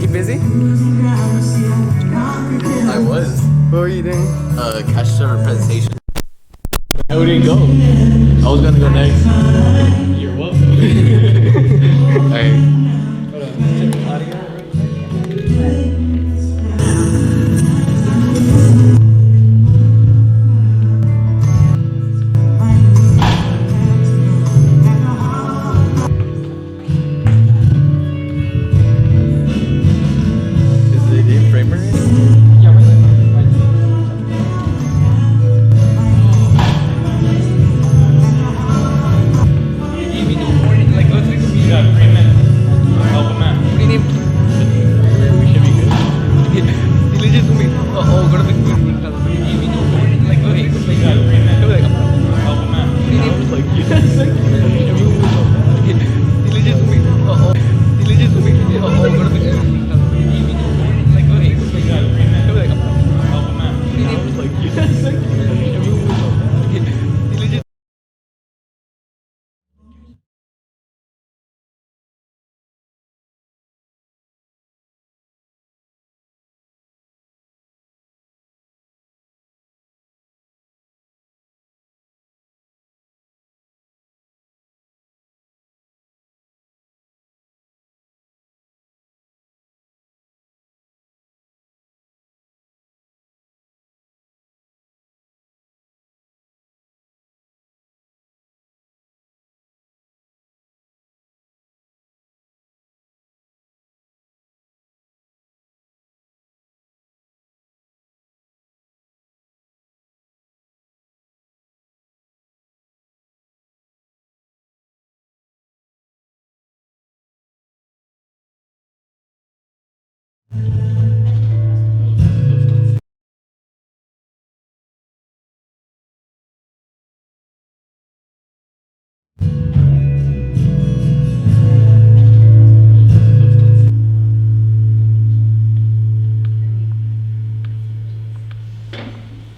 You busy? I was. What were you doing? Cash server presentation. How did it go? I was gonna go next. You're welcome. Alright. Hold on, check the audio real quick. Is the game framer in? Yeah, wait. You gave me no warning. Like, go to the computer. You got 3 minutes. Help him out. What do you need? We should be good. Dile just to me. Oh, go to the computer. You gave me no warning. Like, go to the computer. You got 3 minutes. He'll be like, Help him out. I was like, yes. Dile just to me. Dile just to me. Go to the computer. You gave me no warning. Like, go to the computer. You got 3 minutes. He'll be like, Help him out. I was like, yes. Dile just.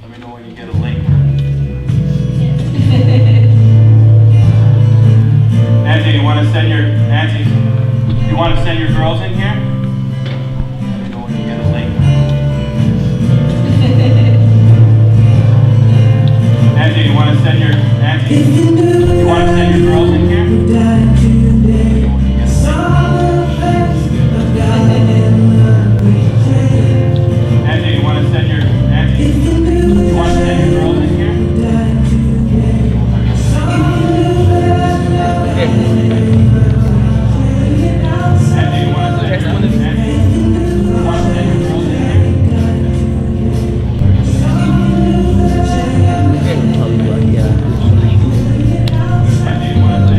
Let me know when you get a link. Nancy, you want to send your girls in here? Let me know when you get a link. Nancy, you want to send your girls in here? Let me know when you get a link. Nancy, you want to send your girls in here? Nancy, you want to send your girls in here? Nancy, you want to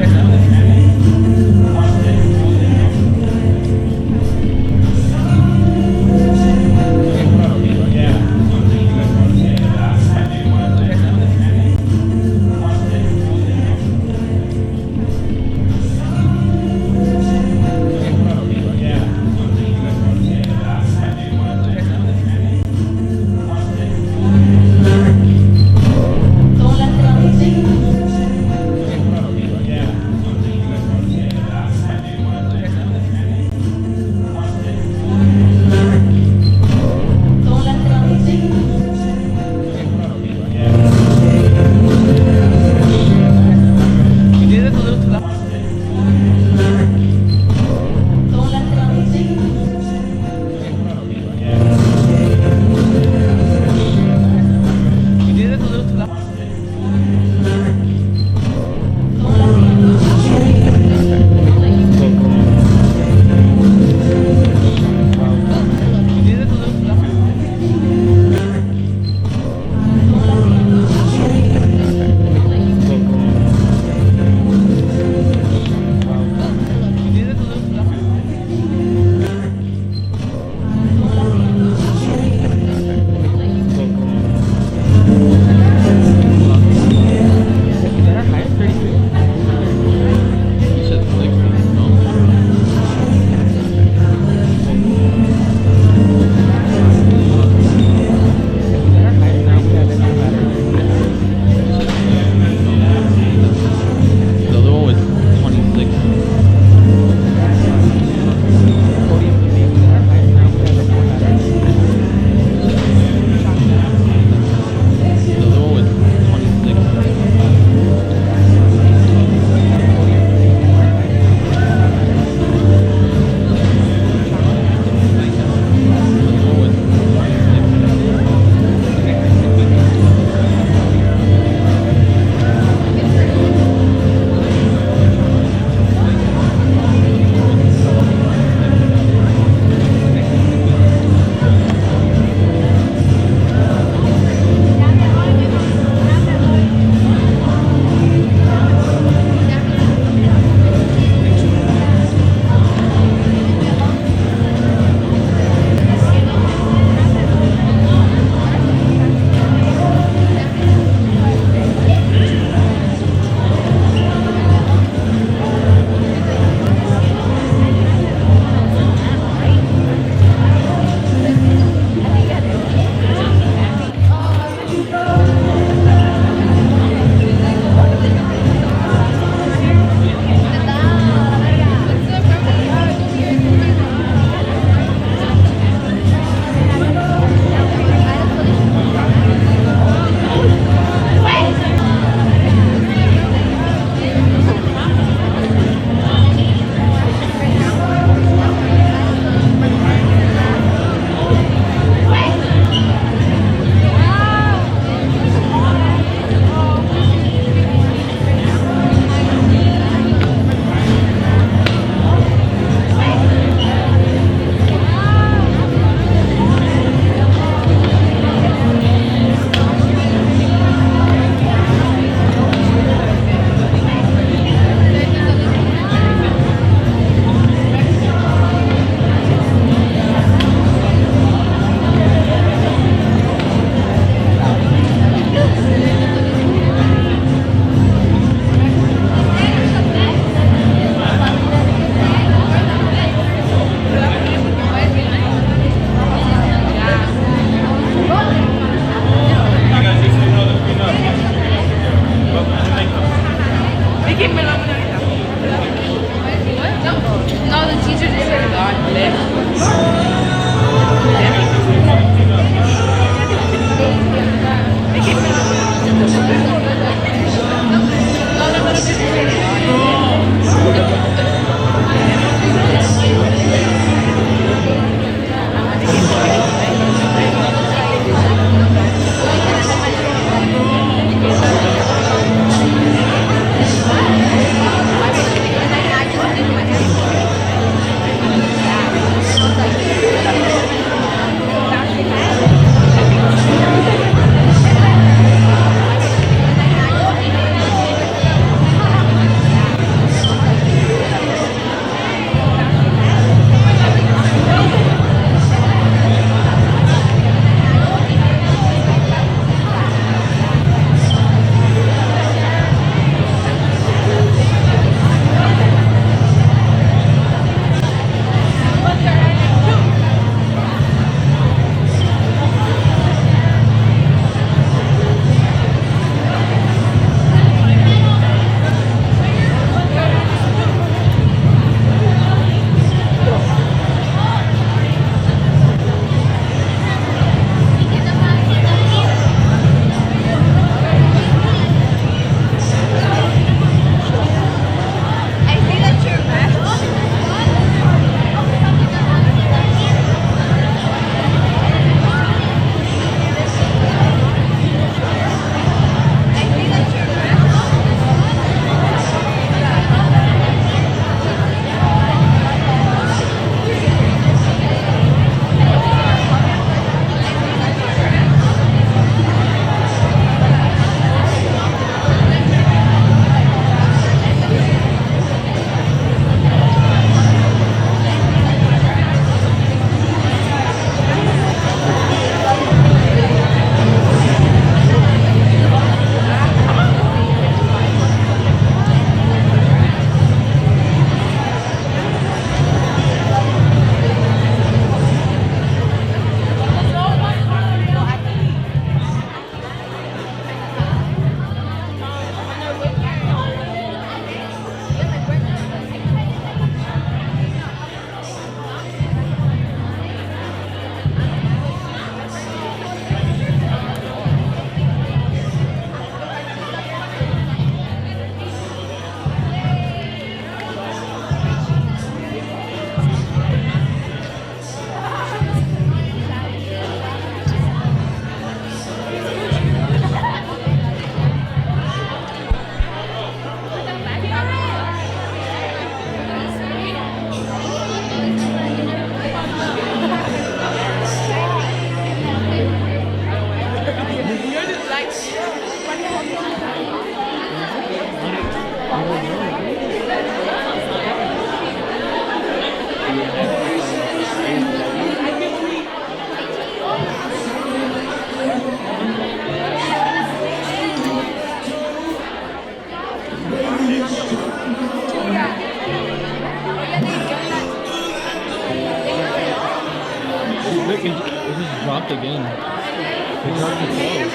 Look, it just dropped again. It dropped to 12. It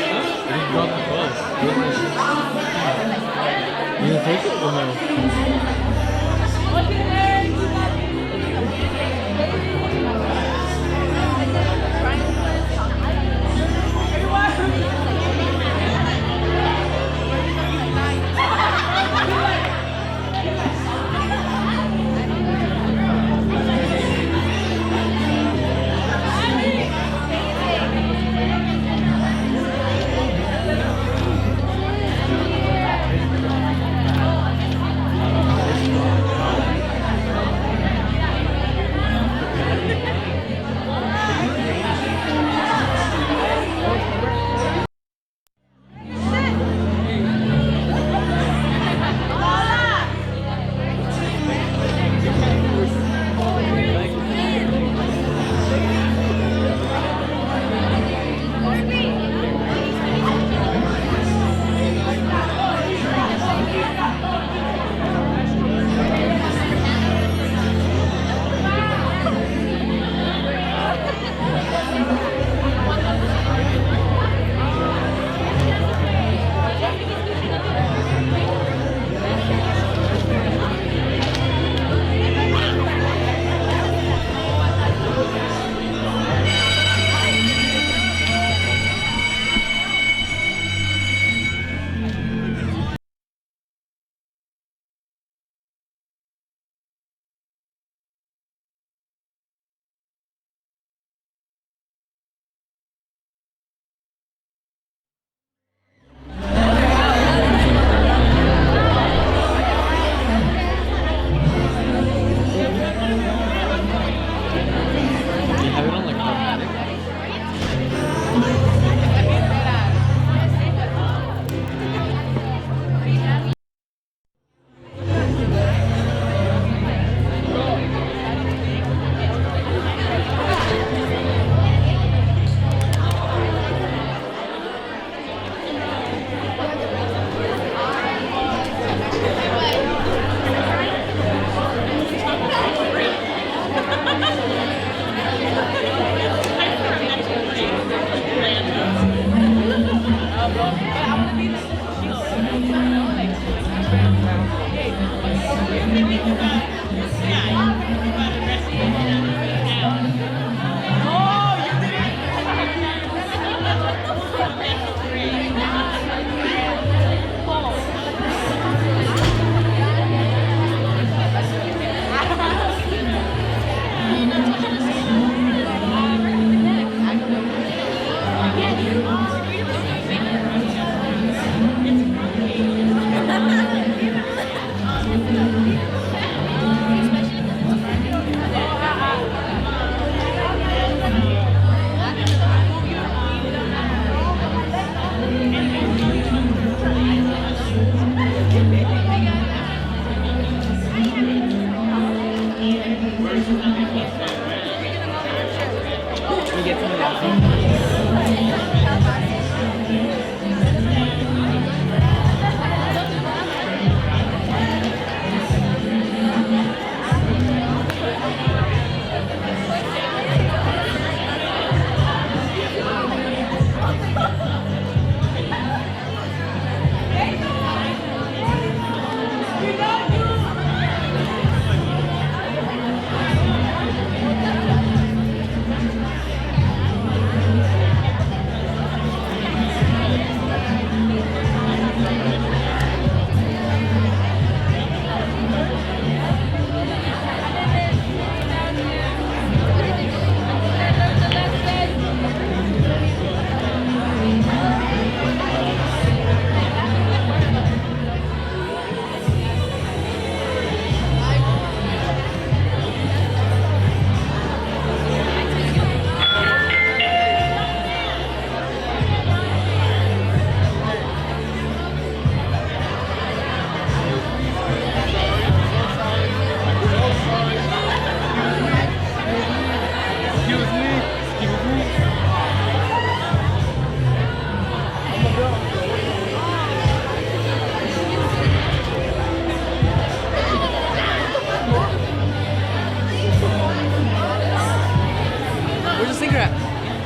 just dropped to 12. You gonna take it or no?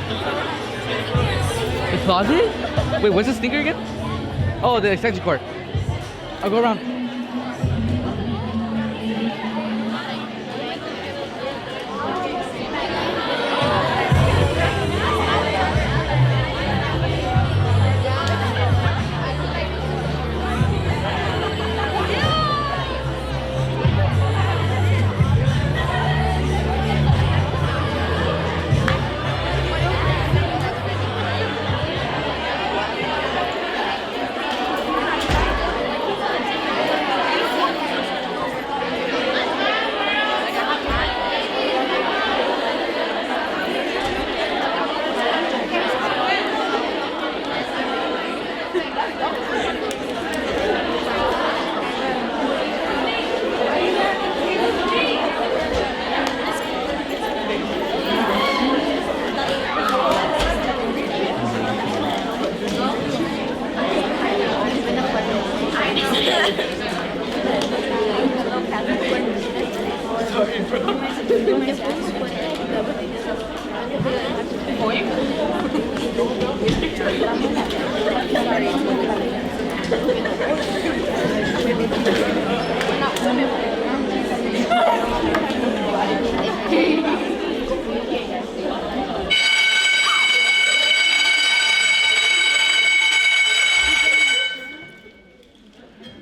The closet? Wait, what's the sneaker again? Oh, the extension cord. I'll go around.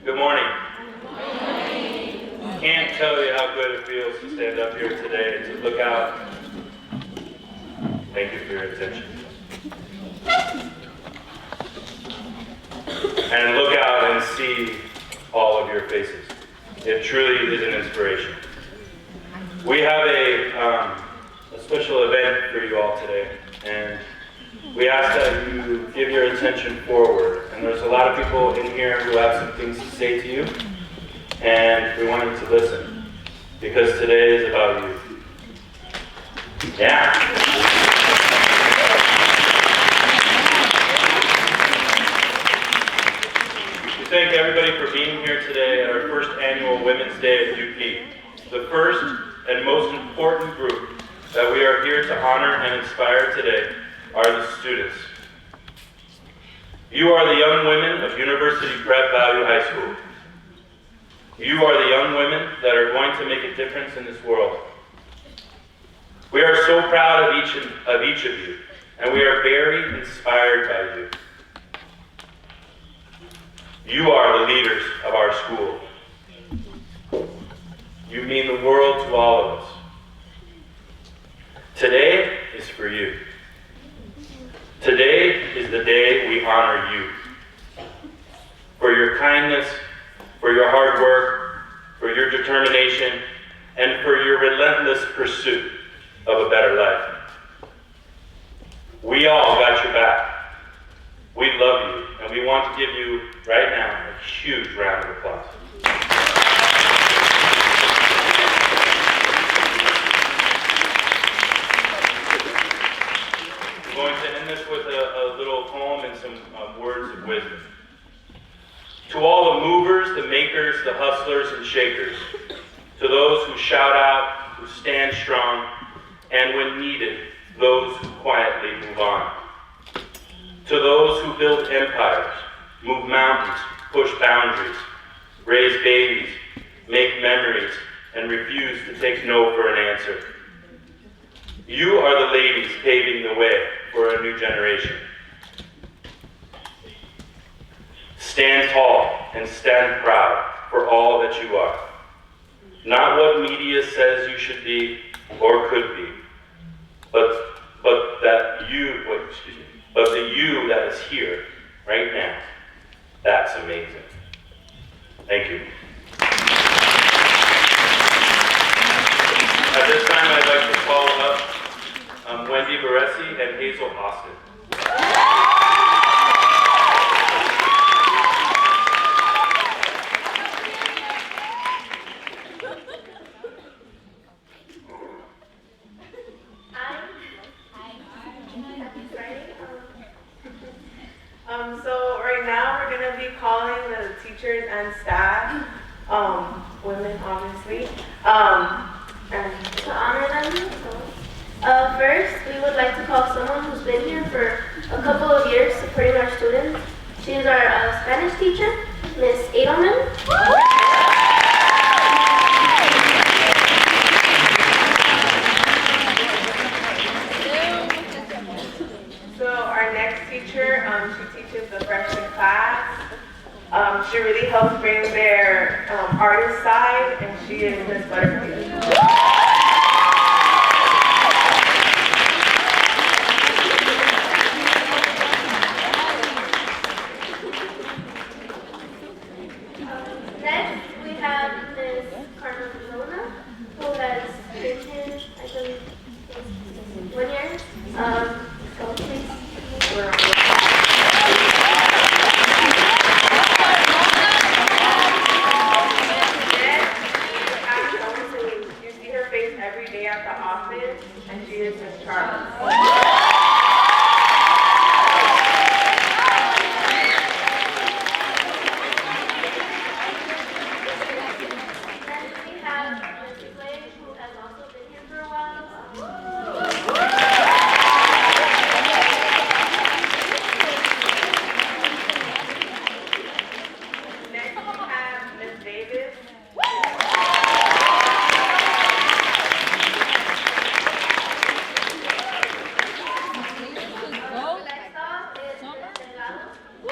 Good morning. Can't tell you how good it feels to stand up here today and to look out. Thank you for your attention. And look out and see all of your faces. It truly is an inspiration. We have a special event for you all today, and we ask that you give your attention forward. And there's a lot of people in here who have some things to say to you, and we want you to listen, because today is about you. Yeah. We thank everybody for being here today at our first annual Women's Day at UP. The first and most important group that we are here to honor and inspire today are the students. You are the young women of University Prep Value High School. You are the young women that are going to make a difference in this world. We are so proud of each of you, and we are very inspired by you. You are the leaders of our school. You mean the world to all of us. Today is for you. Today is the day we honor you. For your kindness, for your hard work, for your determination, and for your relentless pursuit of a better life. We all got your back. We love you, and we want to give you, right now, a huge round of applause. I'm going to end this with a little poem and some words of wisdom. To all the movers, the makers, the hustlers and shakers, to those who shout out, who stand strong, and when needed, those who quietly move on. To those who build empires, move mountains, push boundaries, raise babies, make memories, and refuse to take no for an answer. You are the ladies paving the way for a new generation. Stand tall and stand proud for all that you are. Not what media says you should be or could be, but the you that is here right now. That's amazing. Thank you. At this time, I'd like to call up Wendy Baresi and Hazel Austin. So right now we're going to be calling the teachers and staff, women obviously, and to honor them. First, we would like to call someone who's been here for a couple of years supporting our students. She is our Spanish teacher, Miss Edelman. So our next teacher, she teaches the freshman class. She really helps bring their artist side, and she is Miss Butterfield. Next, we have Miss Carmona, who has been here, I believe, 1 year. So please. You see her face every day at the office, and she is Miss Charles. Next, we have Miss Clay, who has also been here for a while. Next, we have Miss Davis. Next up is Miss Delgado. Miss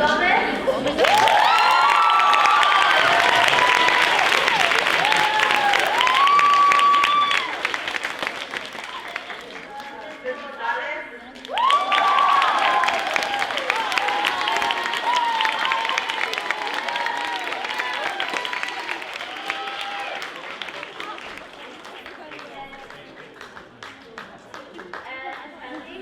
Gomez. Miss Gonzalez. And Miss Henley.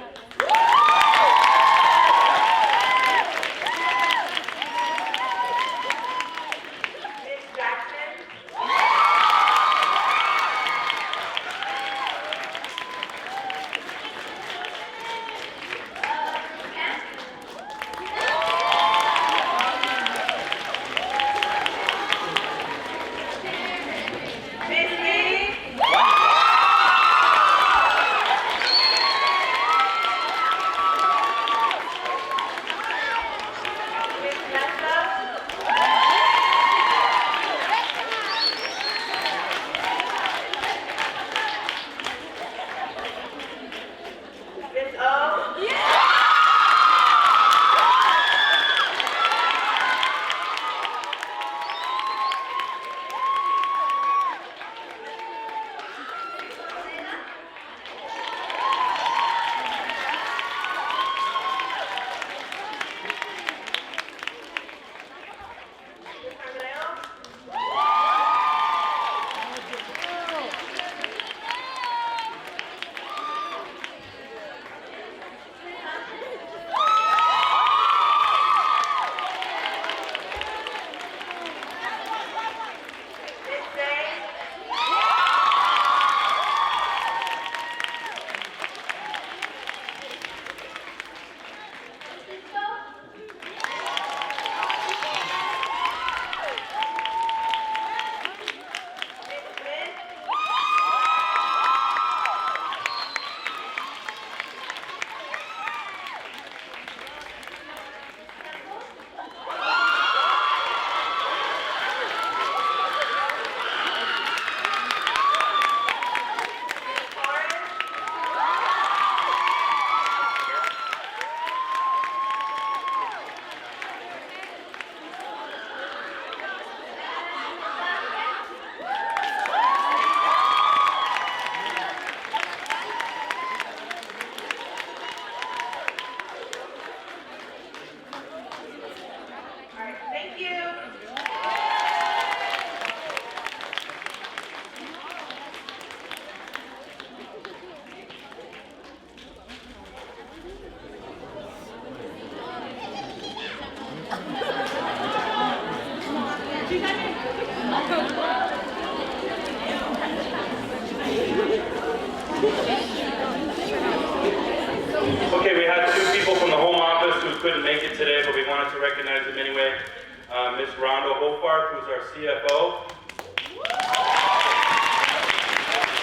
Clark, who's our CFO.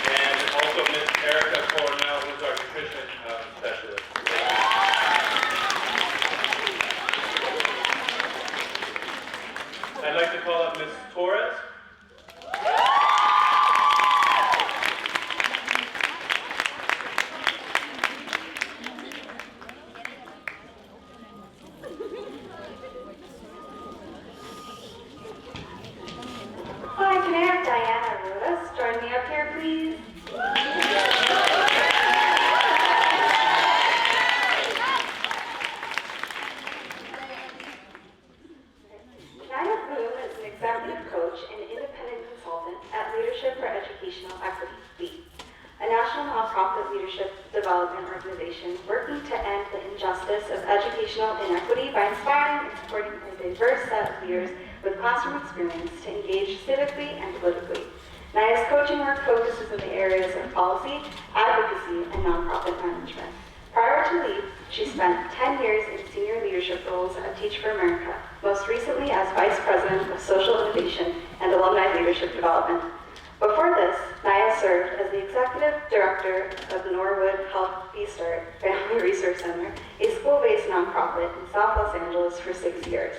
And also Ms. Erica Cornell, who's our nutrition specialist. I'd like to call up Ms. Torres. Hi, can I have Diana Rodas join me up here, please? Diana Bloom is an executive coach and independent consultant at Leadership for Educational Equity, LEAD, a national nonprofit leadership development organization working to end the injustice of educational inequity by inspiring and supporting a diverse set of leaders with classroom experience to engage civically and politically. Naya's coaching work focuses in the areas of policy, advocacy, and nonprofit management. Prior to LEAD, she spent 10 years in senior leadership roles at Teach for America, most recently as Vice President of Social Innovation and Alumni Leadership Development. Before this, Naya served as the Executive Director of Norwood Health B-Start Family Resource Center, a school-based nonprofit in South Los Angeles for 6 years.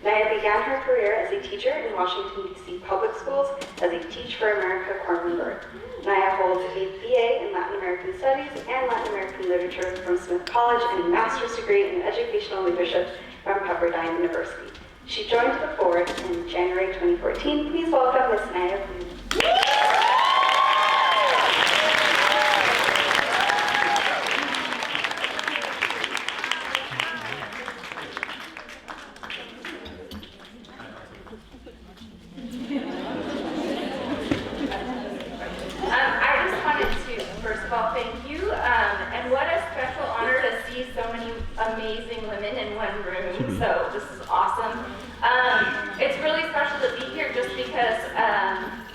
Naya began her career as a teacher in Washington, D.C. public schools as a Teach for America corps member. Naya holds a BA in Latin American Studies and Latin American Literature from Smith College and a master's degree in educational leadership from Pepperdine University. She joined the board in January 2014. Please welcome Ms. Naya Bloom. I just wanted to, first of all, thank you. And what a special honor to see so many amazing women in one room. So this is awesome. It's really special to be here just because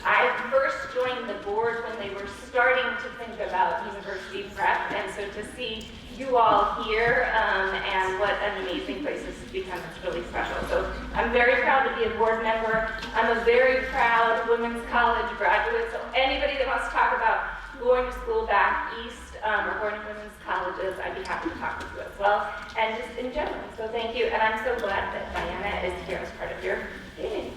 I first joined the board when they were starting to think about university prep. And so to see you all here and what an amazing place this has become, it's really special. So I'm very proud to be a board member. I'm a very proud women's college graduate. So anybody that wants to talk about going to school back east or going to women's colleges, I'd be happy to talk with you as well. And just in general, so thank you. And I'm so glad that Diana is here as part of your meeting.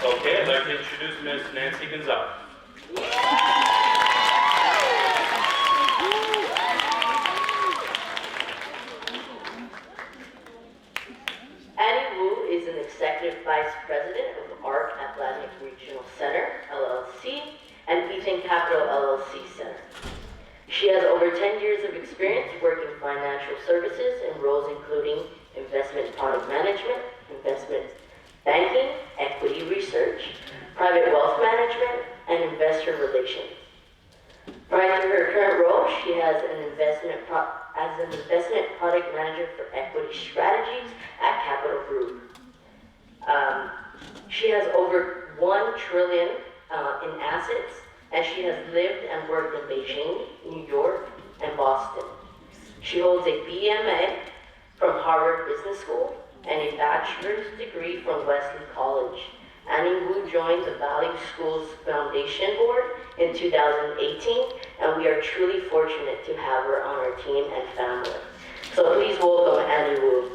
Okay, I'd like to introduce Ms. Nancy Gonzalez. Annie Wu is an Executive Vice President of ARC Atlantic Regional Center, LLC, and Ethan Capital LLC Center. She has over 10 years of experience working financial services in roles including investment product management, investment banking, equity research, private wealth management, and investor relations. Prior to her current role, she has an investment product manager for equity strategies at Capital Group. She has over $1 trillion in assets, and she has lived and worked in Beijing, New York, and Boston. She holds a BMA from Harvard Business School and a bachelor's degree from Wellesley College. Annie Wu joined the Valley Schools Foundation Board in 2018, and we are truly fortunate to have her on our team and family. So please welcome Annie Wu.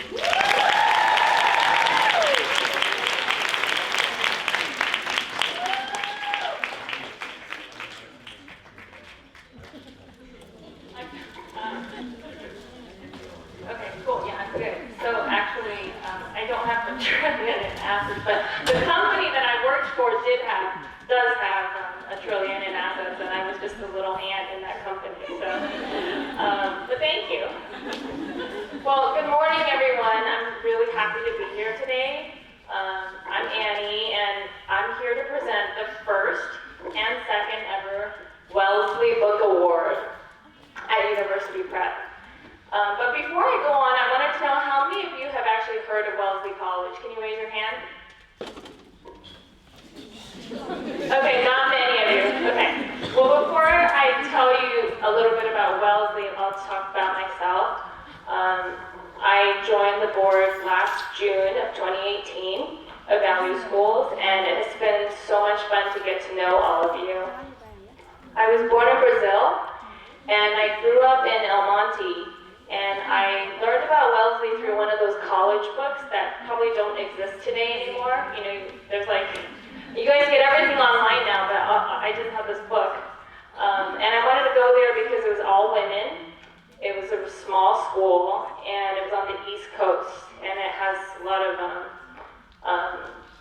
Okay, cool, yeah, I'm good. So actually, I don't have $1 trillion in assets, but the company that I worked for does have $1 trillion in assets, and I was just a little ant in that company, so, but thank you. Well, good morning, everyone. I'm really happy to be here today. I'm Annie, and I'm here to present the first and second ever Wellesley Book Award at University Prep. But before I go on, I wanted to know how many of you have actually heard of Wellesley College. Can you raise your hand? Okay, not many of you. Okay. Well, before I tell you a little bit about Wellesley, I'll talk about myself. I joined the board last June of 2018 of Value Schools, and it has been so much fun to get to know all of you. I was born in Brazil, and I grew up in El Monte, and I learned about Wellesley through one of those college books that probably don't exist today anymore. You know, there's like, you guys get everything online now, but I just have this book. And I wanted to go there because it was all women. It was a small school, and it was on the East Coast, and it has a lot of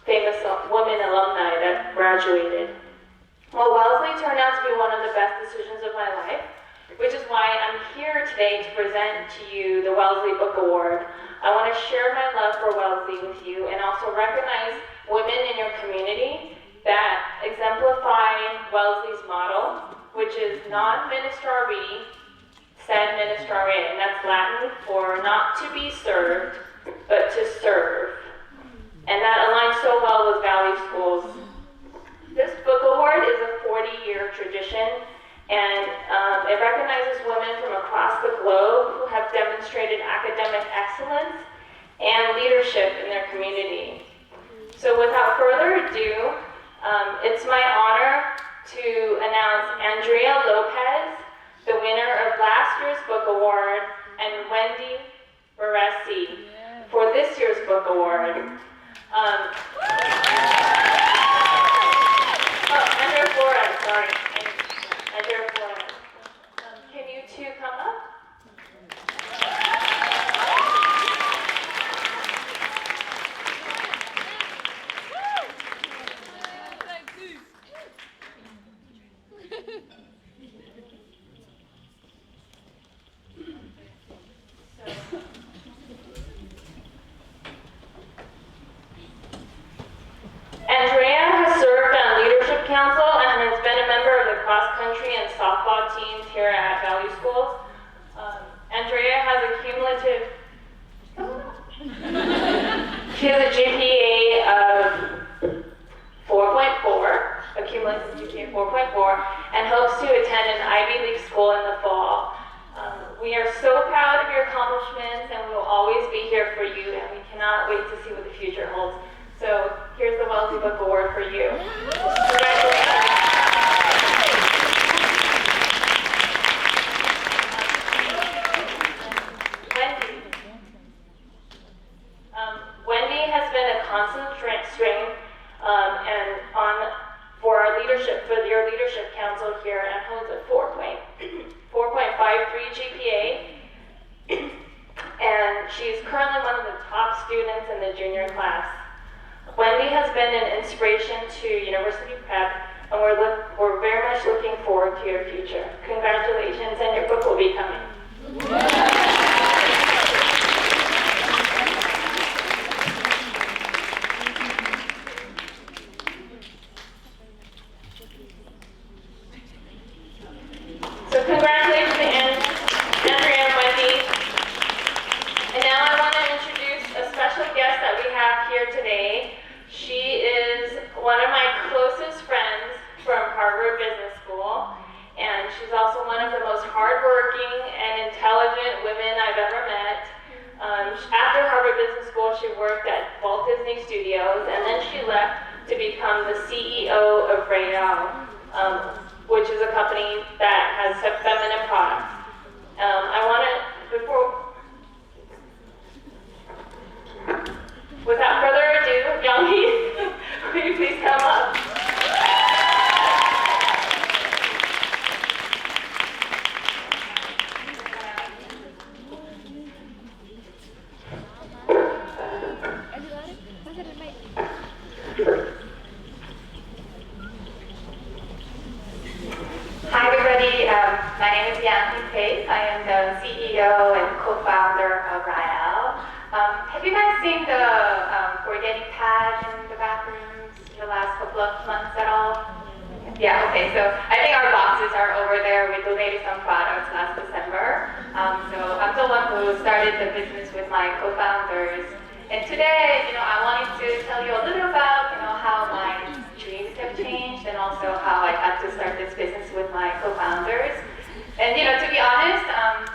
famous women alumni that graduated. Well, Wellesley turned out to be one of the best decisions of my life, which is why I'm here today to present to you the Wellesley Book Award. I want to share my love for Wellesley with you and also recognize women in your community that exemplify Wellesley's motto, which is non ministravi, sed ministrare, and that's Latin for not to be served, but to serve. And that aligns so well with Value Schools. This book award is a 40-year tradition, and it recognizes women from across the globe who have demonstrated academic excellence and leadership in their community. So without further ado, it's my honor to announce Andrea Lopez, the winner of last year's book award, and Wendy Baresi for this year's book award. Andrea Flores, sorry. Andrea Flores. Can you two come up? Andrea has served on Leadership Council and has been a member of the cross-country and softball teams here at Value Schools. Andrea has a cumulative, she has a GPA of 4.4, a cumulative GPA of 4.4, and hopes to attend an Ivy League school in the fall. We are so proud of your accomplishments, and we will always be here for you, and we cannot wait to see what the future holds. So here's the Wellesley Book Award for you. Congratulations. Wendy has been a constant strength and for our leadership, for your leadership council here, and holds a 4.53 GPA. And she's currently one of the top students in the junior class. Wendy has been an inspiration to University Prep, and we're very much looking forward to your future. Congratulations, and your book will be coming. So congratulations to Andrea and Wendy. And now I want to introduce a special guest that we have here today. She is one of my closest friends from Harvard Business School, and she's also one of the most hardworking and intelligent women I've ever met. After Harvard Business School, she worked at Walt Disney Studios, and then she left to become the CEO of Real, which is a company that has feminine products. Without further ado, Youngie, will you please come up? Hi everybody, my name is Yang Pace. I am the CEO and co-founder of Rael. Have you guys seen the forgetting pad in the bathrooms the last couple of months at all? Yeah, okay, so I think our boxes are over there. We donated some products last December. So I'm the one who started the business with my co-founders. And today, I wanted to tell you a little about, how my dreams have changed and also how I got to start this business with my co-founders. And to be honest,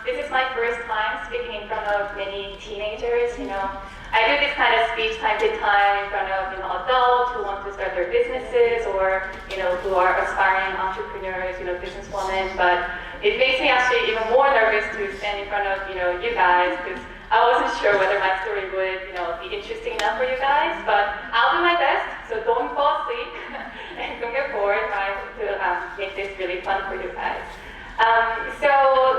this is my first time speaking in front of time to time in front of adults who want to start their businesses or who are aspiring entrepreneurs, businesswomen. But it makes me actually even more nervous to stand in front of you guys because I wasn't sure whether my story would be interesting enough for you guys. But I'll do my best, so don't fall asleep and don't get bored. I hope to make this really fun for you guys. So,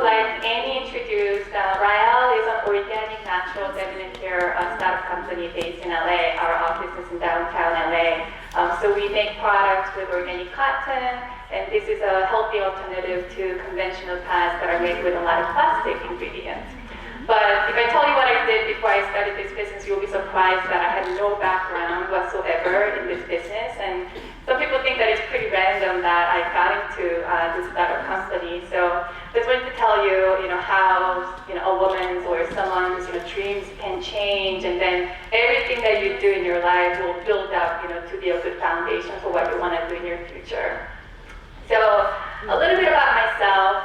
like Annie introduced, Rael is an organic natural feminine care startup company based in LA. Our office is in downtown LA. So we make products with organic cotton, and this is a healthy alternative to conventional pads that are made with a lot of plastic ingredients. But if I tell you what I did before I started this business, you'll be surprised that I had no background whatsoever in this business. And some people think that it's pretty random that I got into this startup company. So just wanted to tell you, how a woman's or someone's dreams can change, and then everything that you do in your life will build up, to be a good foundation for what you want to do in your future. So a little bit about myself.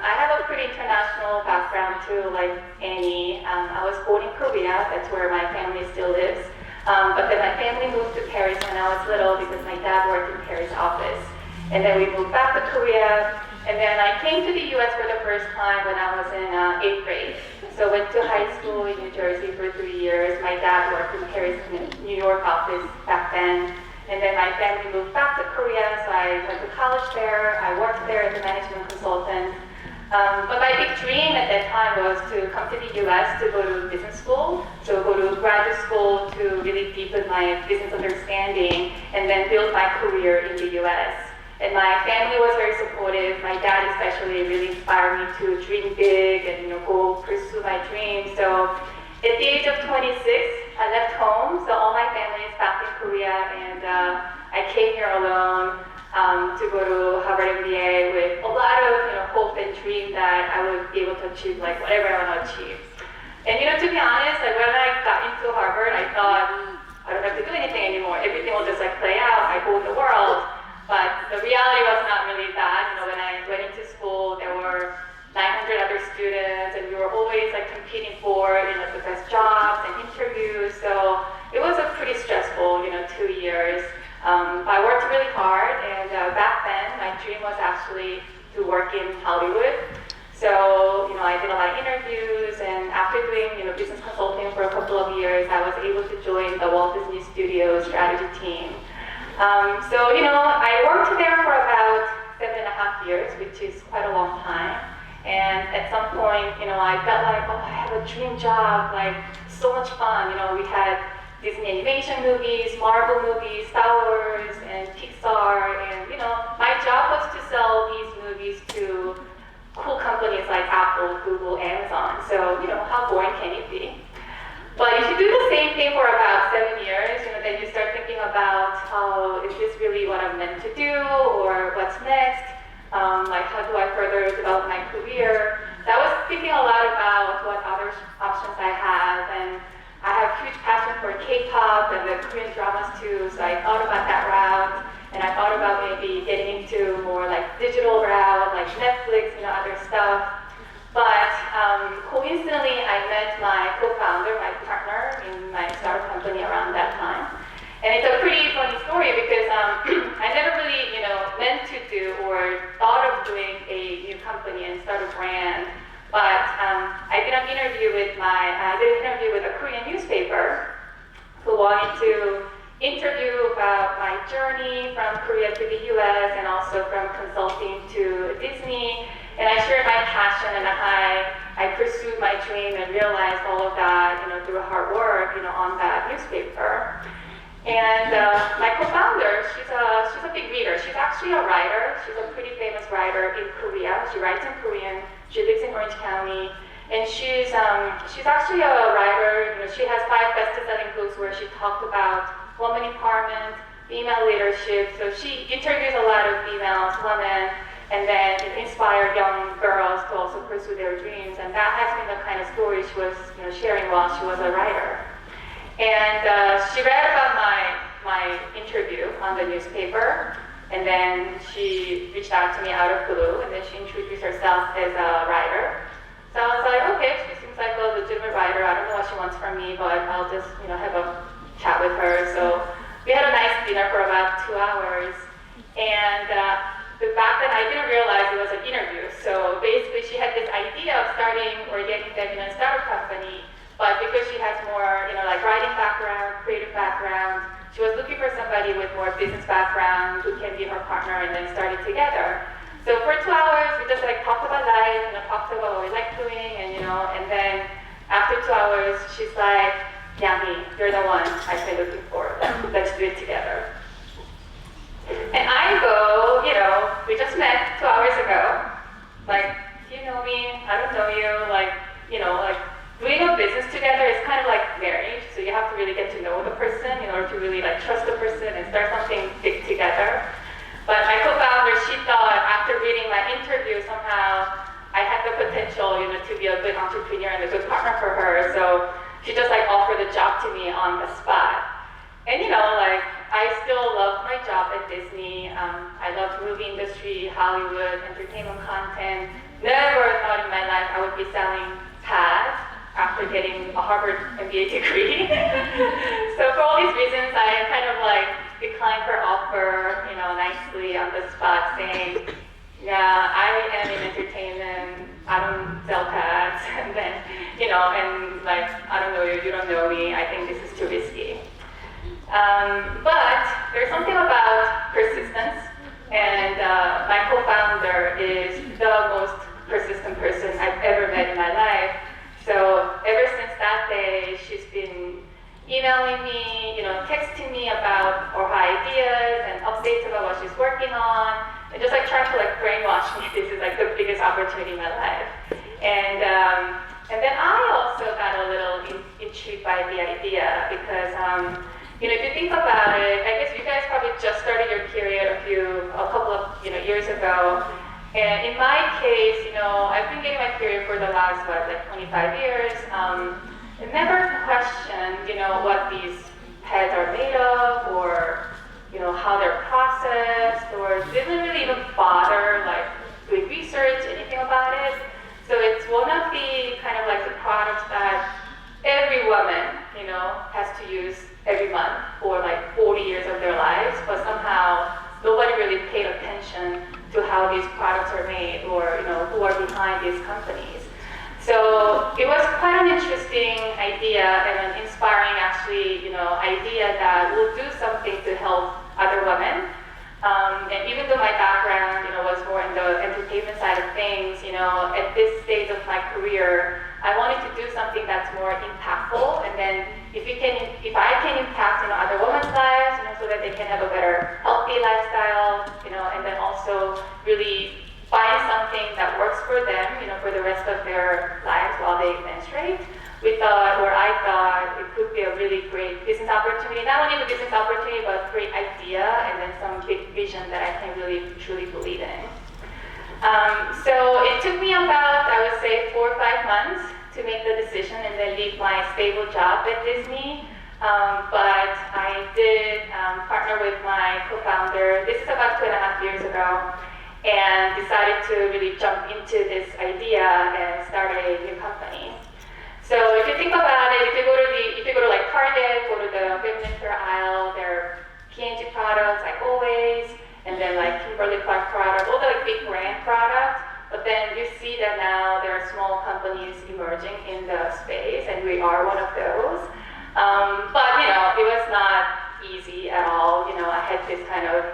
I have a pretty international background too, like Annie. I was born in Korea. That's where my family still lives. But then my family moved to Paris when I was little because my dad worked in Paris office. And then we moved back to Korea. And then I came to the US for the first time when I was in 8th grade. So went to high school in New Jersey for 3 years. My dad worked in Paris, New York office back then. And then my family moved back to Korea, so I went to college there. I worked there as a management consultant. But my big dream at that time was to come to the US to go to business school, so go to graduate school to really deepen my business understanding and then build my career in the US. And my family was very supportive. My dad especially really inspired me to dream big and go pursue my dreams. So at the age of 26, I left home, so all my family is back in Korea, and I came here alone to go to Harvard MBA with a lot of hope and dream that I would be able to achieve whatever I want to achieve. And to be honest, when I got into Harvard, I thought I don't have to do anything anymore. Everything will just play out. I own the world. But the reality was not really that. When I went into school, there were 900 other students, and we were always competing for the best jobs and interviews. So it was a pretty stressful 2 years. But I worked really hard, and back then my dream was actually to work in Hollywood. So I did a lot of interviews, and after doing business consulting for a couple of years, I was able to join the Walt Disney Studios strategy team. So I worked there for about 7.5 years, which is quite a long time. And at some point, I felt like, oh, I have a dream job, so much fun. We had Disney animation movies, Marvel movies, Star Wars, and Pixar. And, my job was to sell these movies to cool companies like Apple, Google, Amazon. So, how boring can it be? But if you do the same thing for about 7 years, then you start thinking about, oh, is this really what I'm meant to do, or what's next? How do I further develop my career? So I was thinking a lot about what other options I have, and I have huge passion for K-pop and the Korean dramas too, so I thought about that route, and I thought about maybe getting into more digital route, like Netflix, other stuff. But coincidentally, I met my co-founder, my partner in my startup company around that time. And it's a pretty funny story because I never really, meant to do or thought of doing a new company and start a brand. But I did an interview with a Korean newspaper who wanted to interview about my journey from Korea to the US and also from consulting to Disney. And I shared my passion, and I pursued my dream and realized all of that, through hard work, on that newspaper. And my co-founder, she's a big reader. She's actually a writer. She's a pretty famous writer in Korea. She writes in Korean. She lives in Orange County, and she's actually a writer. She has 5 best-selling books where she talked about woman empowerment, female leadership. So she interviews a lot of women, and then inspire young girls to also pursue their dreams. And that has been the kind of story she was sharing while she was a writer. And she read about my interview on the newspaper, and then she reached out to me out of blue, and then she introduced herself as a writer. So I was like, okay, she seems like a legitimate writer. I don't know what she wants from me, but I'll just have a hours. And back then I didn't realize it was an interview. So basically she had this idea of starting or getting them in a startup company, but because she has more, like writing background, creative background, she was looking for somebody with more business background who can be her partner and then start it together. So for 2 hours, we just like talked about life, talked about what we like doing, and then after 2 hours, she's like, Yami, you're the one I've been looking for. Let's do it together. And I go, we just met 2 hours ago. Like, do you know me? I don't know you. Doing a business together is kind of like marriage. So you have to really get to know the person in order to really trust the person and start something big together. But my co-founder, she thought after reading my interview somehow I had the potential, to be a good entrepreneur and a good partner for her. So she just offered the job to me on the spot. And I still loved my job at Disney. I loved movie industry, Hollywood, entertainment content. Never thought in my life I would be selling pads after getting a Harvard MBA degree. So for all these reasons, I kind of declined her offer, nicely on the spot, saying, yeah, I am in entertainment, I don't sell pads, and then, I don't know you, you don't know me, I think this is too risky. But there's something about persistence, and my co-founder is the most persistent person I've ever met in my life. So ever since that day, she's been emailing me, texting me about her ideas and updates about what she's working on, and just trying to brainwash me. This is the biggest opportunity in my life. And then I also got a little intrigued by the idea because, if you think about it, I guess you guys probably just started your career a couple of years ago. And in my case, I've been getting my career for the last 25 years. I never questioned, what these pads are made of, or how they're processed, or didn't really even bother doing research, anything about it. So it's one of the kind of the products that every woman, has to use every month for 40 years of their lives, but somehow nobody really paid attention to how these products are made or who are behind these companies. So it was quite an interesting idea and an inspiring idea that will do something to help other women. And even though my background was more in the entertainment side of things, at this stage of my career, I wanted to do something that's more impactful. And then if I can impact other women's lives, so that they can have a better healthy lifestyle, and then also really find something that works for them, for the rest of their lives while they menstruate. I thought it could be a really great business opportunity, not only the business opportunity, but a great idea and then some big vision that I can really truly believe in. So it took me about, I would say, 4 or 5 months to make the decision and then leave my stable job at Disney. But I did partner with my co-founder, this is about 2.5 years ago, and decided to really jump into this idea and start a new company. So if you think about it, if you go to Target, go to the feminine care aisle, there are P&G products like Always, and then Kimberly-Clark products, all the big brand products. But then you see that now there are small companies emerging in the space, and we are one of those. But it was not easy at all. I had this kind of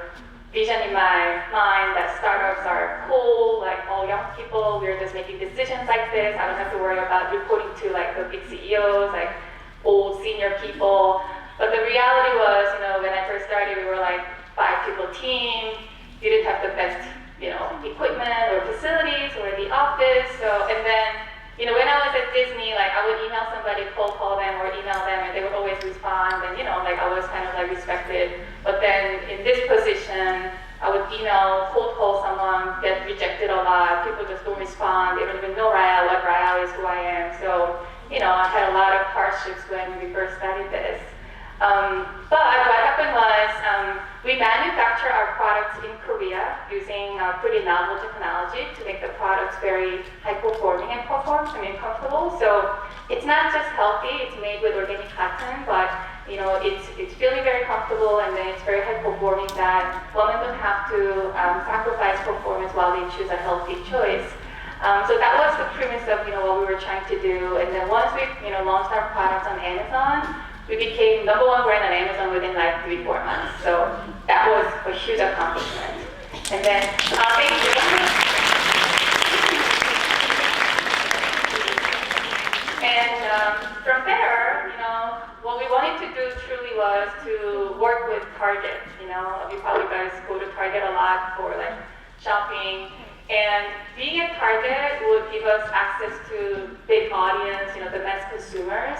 vision in my mind that startups are cool, all young people, we're just making decisions like this. I don't have to worry about reporting to the big CEOs, old senior people. But the reality was, when I first started, we were 5-people team, didn't have the best, equipment or facilities or the office. So, and then, when I was at Disney, I would email somebody, cold call them or email them, and they would always respond. And, I was kind of respected. But then in this position, I would email, cold call someone, get rejected a lot. People just don't respond. They don't even know Rael, what Rael is, who I am. So, I had a lot of hardships when we first started this. But what happened was we manufacture our products in Korea using pretty novel technology to make the products very high-performing and comfortable. So it's not just healthy, it's made with organic cotton, but it's feeling very comfortable, and then it's very high performing that women don't have to sacrifice performance while they choose a healthy choice. So that was the premise of what we were trying to do. And then once we launched our products on Amazon, we became #1 brand on Amazon within like 3-4 months. So that was a huge accomplishment. And then thank you. And from there, what we wanted to do truly was to work with Target. You probably guys go to Target a lot for like shopping. And being at Target would give us access to big audience, the mass consumers.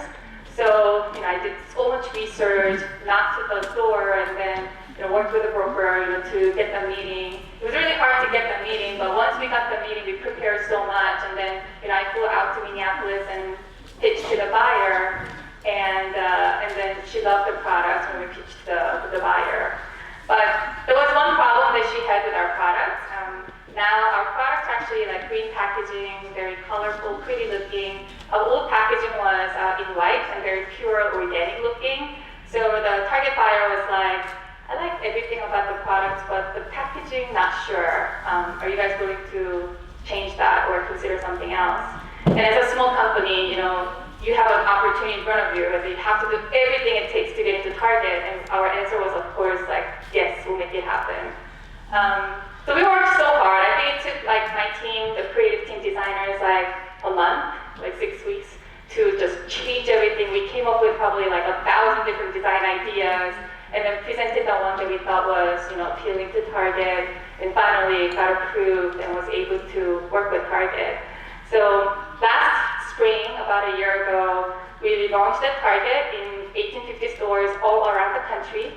So, I did so much research, knocked at the door, and then, worked with a broker, to get the meeting. It was really hard to get the meeting, but once we got the meeting, we prepared so much, and then, I flew out to Minneapolis and pitched to the buyer, and then she loved the products when we pitched the buyer. But there was one problem that she had with our products. Now our products are actually like green packaging, very colorful, pretty looking. Our old packaging was in white and very pure, organic looking. So the Target buyer was like, I like everything about the products, but the packaging, not sure. Are you guys willing to change that or consider something else? And as a small company, you have an opportunity in front of you, and you have to do everything it takes to get into Target. And our answer was, of course, like, yes, we'll make it happen. So we worked so hard. I think it took like my team, the creative team designers, like a month, like 6 weeks, to just change everything. We came up with probably like 1,000 different design ideas, and then presented the one that we thought was, appealing to Target, and finally got approved and was able to work with Target. So last spring, about a year ago, we launched at Target in 1850 stores all around the country.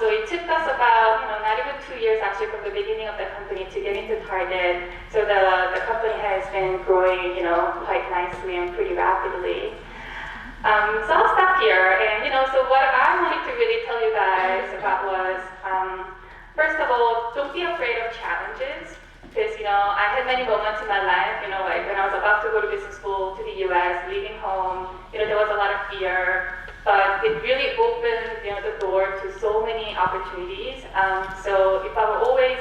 So it took us about, not even 2 years actually from the beginning of the company to get into Target. So the company has been growing, quite nicely and pretty rapidly. So I'll stop here. And, so what I wanted to really tell you guys about was, first of all, don't be afraid of challenges. Because, I had many moments in my life, like when I was about to go to business school to the US, leaving home, there was a lot of fear. But it really opened, the door to so many opportunities. So if I were always,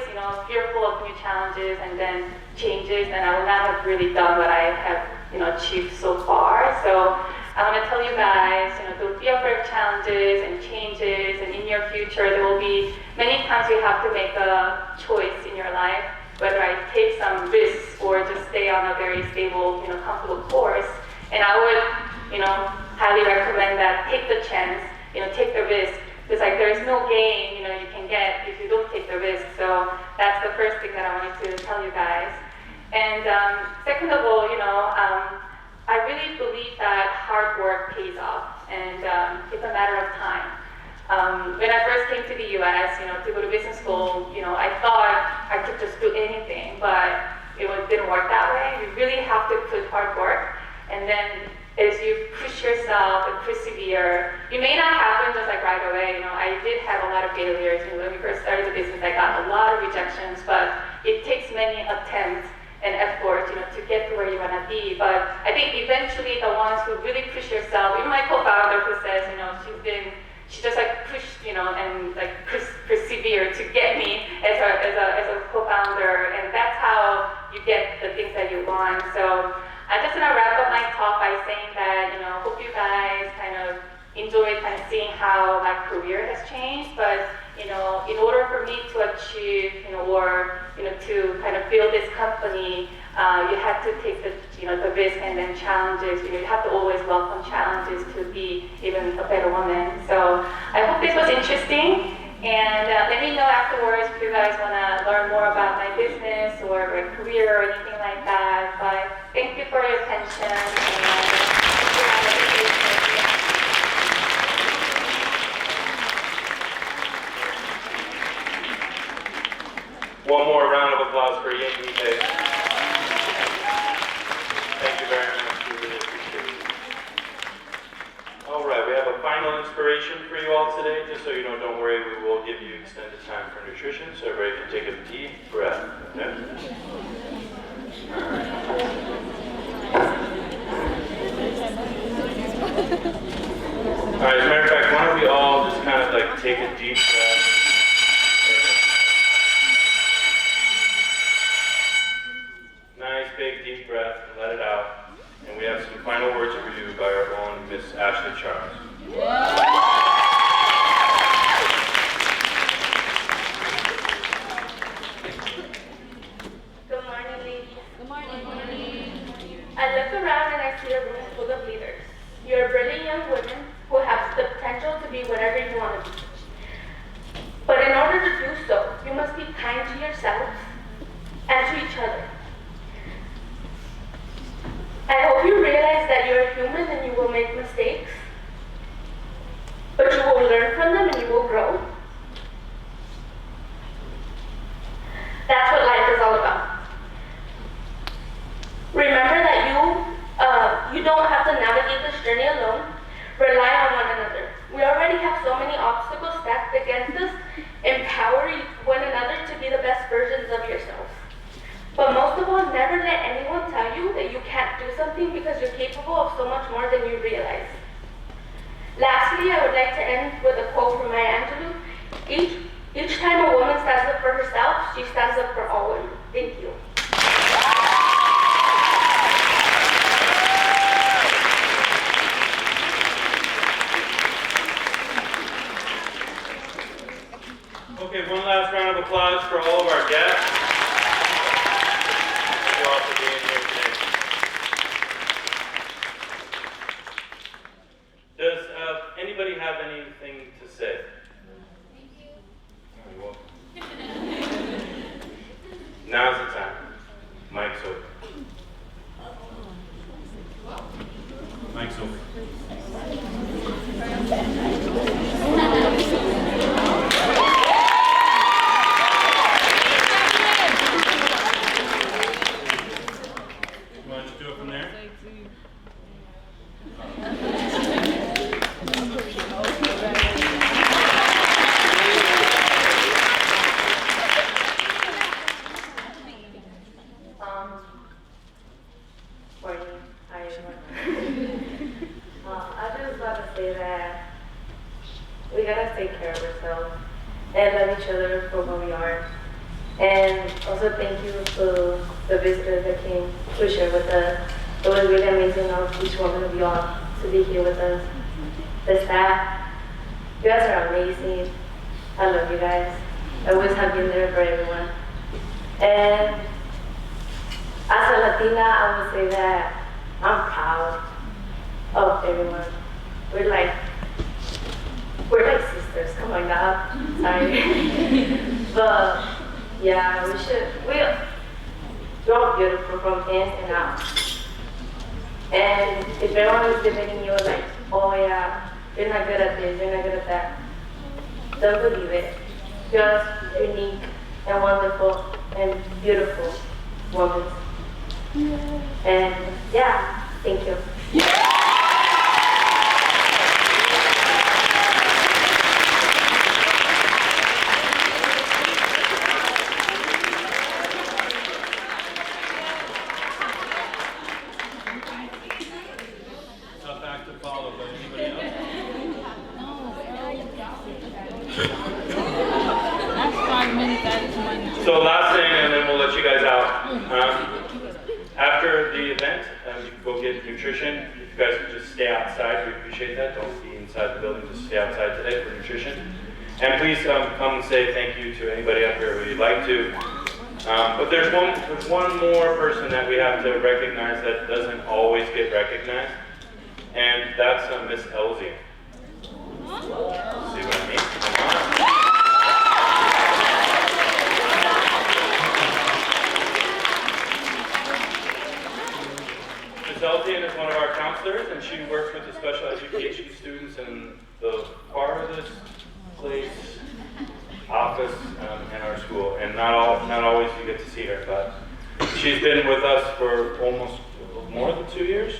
fearful of new challenges and then changes, then I would not have really done what I have, achieved so far. So I want to tell you guys, don't be afraid of challenges and changes. And in your future, there will be many times you have to make a choice in your life, whether I take some risks or just stay on a very stable, comfortable course. And I would, highly recommend that take the chance, take the risk. Because like there's no gain, you can get if you don't take the risk. So that's the first thing that I wanted to tell you guys. And second of all, I really believe that hard work pays off, and it's a matter of time. When I first came to the US, to go to business school, I thought I could just do anything, but it didn't work that way. You really have to put hard work, and then as you push yourself and persevere, it may not happen just like right away. I did have a lot of failures. When we first started the business, I got a lot of rejections, but it takes many attempts and effort, to get to where you want to be. But I think eventually the ones who really push yourself, even my co-founder who says, she just like pushed, and like persevered to get me as a co-founder, and that's how you get the things that you want. So I'm just gonna wrap up my talk by saying that, hope you guys kind of enjoyed kind of seeing how my career has changed. But, in order for me to achieve, to kind of build this company, you have to take the risk and then challenges. You have to always welcome challenges to be even a better woman. So I hope this was interesting. And let me know afterwards if you guys want to learn more about my business or my career or anything like that. But thank you for your attention. One more round of applause for Yin Yite. Thank you very much. We really appreciate it. All right, we have a final inspiration for you all today. Just so you know, don't worry, we will give you extended time for nutrition, so everybody can take a deep breath. Okay? All right, as a matter of fact, why don't we all just kind of like take a deep breath. Nice big deep breath and let it out. And we have some final words for you by our own Miss Ashley Charles. Good morning, ladies. Good morning. I look around and I see a room full of leaders. You're brilliant young women who have the potential to be whatever you want to be. But in order to do so, you must be kind to yourselves and to each other. I hope you realize that you're human and you will make mistakes, but you will learn from them and you will grow. That's what life is all about. Remember that you don't have to navigate this journey alone. Rely on one another. We already have so many obstacles stacked against us. Empower one another to be the best versions of yourselves. But most of all, never let anyone tell you that you can't do something because you're capable of so much more than you realize. Lastly, I would like to end with a quote from Maya Angelou. Each time a woman stands up for herself, she stands up for all women. Thank you. Okay, one last round of applause for all of our guests. Thank you all for being here today. Does anybody have anything to say? Thank you. You're welcome. Now's the time. Mic's open. Mic's open. We gotta take care of ourselves and love each other for who we are. And also thank you to the visitors that came to share with us. It was really amazing of each one of you all to be here with us. The staff, you guys are amazing. I love you guys. I always have been there for everyone. And as a Latina, I would say that I'm proud of everyone. We're like sisters, come on now, sorry. But yeah, we're all beautiful from in and out. And if everyone is debating you like, oh yeah, you're not good at this, you're not good at that, don't believe it. You're unique and wonderful and beautiful woman. And yeah, thank you. So last thing, and then we'll let you guys out. After the event, you can go get nutrition. If you guys could just stay outside, we appreciate that. Don't be inside the building, just stay outside today for nutrition. And please come and say thank you to anybody out there who you'd like to. But there's one more person that we have to recognize that doesn't always get recognized, and that's Miss Elsie. See what I mean? Come on. Elsie is one of our counselors, and she works with the special education students in the farthest place office in our school. And not always you get to see her, but she's been with us for almost more than 2 years.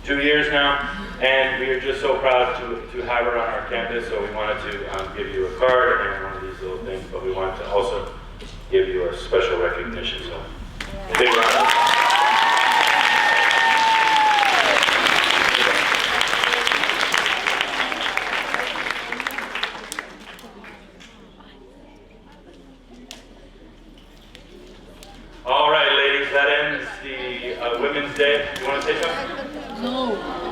2 years now, and we are just so proud to have her on our campus. So we wanted to give you a card and one of these little things, but we wanted to also give you a special recognition. So big round of applause. Wednesday. You want to say something? No.